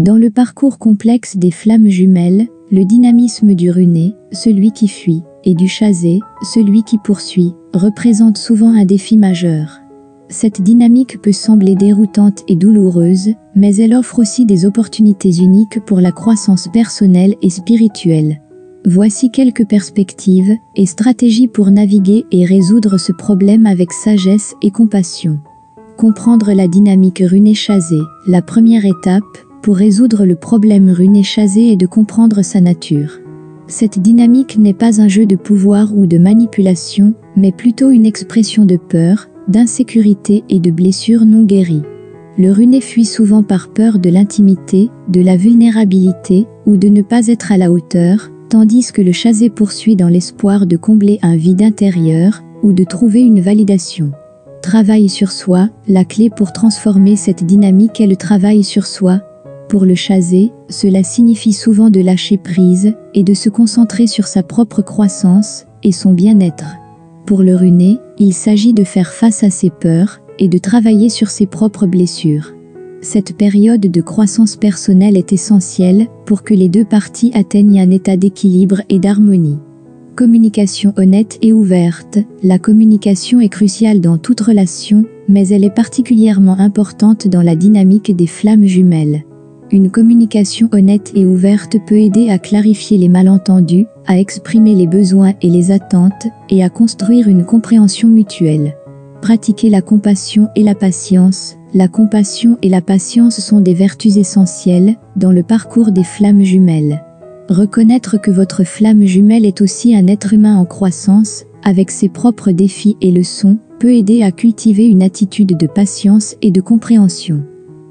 Dans le parcours complexe des flammes jumelles, le dynamisme du runé, celui qui fuit, et du chasé, celui qui poursuit, représente souvent un défi majeur. Cette dynamique peut sembler déroutante et douloureuse, mais elle offre aussi des opportunités uniques pour la croissance personnelle et spirituelle. Voici quelques perspectives et stratégies pour naviguer et résoudre ce problème avec sagesse et compassion. Comprendre la dynamique runé-chasé. La première étape pour résoudre le problème runé-chasé est de comprendre sa nature. Cette dynamique n'est pas un jeu de pouvoir ou de manipulation, mais plutôt une expression de peur, d'insécurité et de blessures non guéries. Le runé fuit souvent par peur de l'intimité, de la vulnérabilité ou de ne pas être à la hauteur, tandis que le chasé poursuit dans l'espoir de combler un vide intérieur ou de trouver une validation. Travail sur soi. La clé pour transformer cette dynamique est le travail sur soi. Pour le chasé, cela signifie souvent de lâcher prise et de se concentrer sur sa propre croissance et son bien-être. Pour le runé, il s'agit de faire face à ses peurs et de travailler sur ses propres blessures. Cette période de croissance personnelle est essentielle pour que les deux parties atteignent un état d'équilibre et d'harmonie. Communication honnête et ouverte. La communication est cruciale dans toute relation, mais elle est particulièrement importante dans la dynamique des flammes jumelles. Une communication honnête et ouverte peut aider à clarifier les malentendus, à exprimer les besoins et les attentes, et à construire une compréhension mutuelle. Pratiquer la compassion et la patience. La compassion et la patience sont des vertus essentielles dans le parcours des flammes jumelles. Reconnaître que votre flamme jumelle est aussi un être humain en croissance, avec ses propres défis et leçons, peut aider à cultiver une attitude de patience et de compréhension.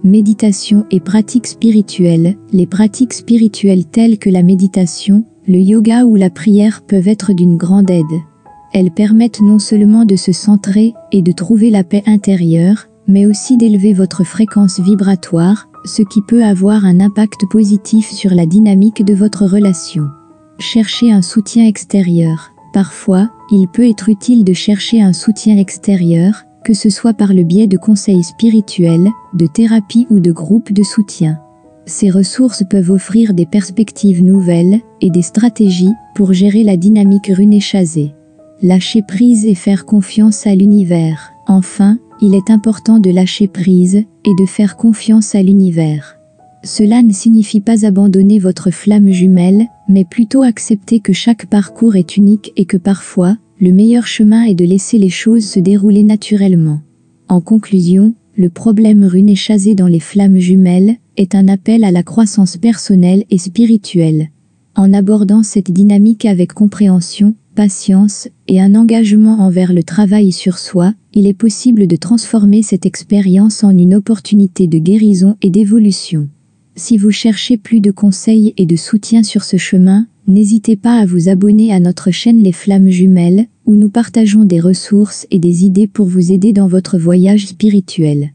Méditation et pratiques spirituelles. Les pratiques spirituelles telles que la méditation, le yoga ou la prière peuvent être d'une grande aide. Elles permettent non seulement de se centrer et de trouver la paix intérieure, mais aussi d'élever votre fréquence vibratoire, ce qui peut avoir un impact positif sur la dynamique de votre relation. Cherchez un soutien extérieur. Parfois, il peut être utile de chercher un soutien extérieur, que ce soit par le biais de conseils spirituels, de thérapie ou de groupes de soutien. Ces ressources peuvent offrir des perspectives nouvelles et des stratégies pour gérer la dynamique runé-chasé. Lâcher prise et faire confiance à l'univers. Enfin, il est important de lâcher prise et de faire confiance à l'univers. Cela ne signifie pas abandonner votre flamme jumelle, mais plutôt accepter que chaque parcours est unique et que parfois, le meilleur chemin est de laisser les choses se dérouler naturellement. En conclusion, le problème runé-chasé dans les flammes jumelles est un appel à la croissance personnelle et spirituelle. En abordant cette dynamique avec compréhension, patience et un engagement envers le travail sur soi, il est possible de transformer cette expérience en une opportunité de guérison et d'évolution. Si vous cherchez plus de conseils et de soutien sur ce chemin, n'hésitez pas à vous abonner à notre chaîne Les Flammes Jumelles, où nous partageons des ressources et des idées pour vous aider dans votre voyage spirituel.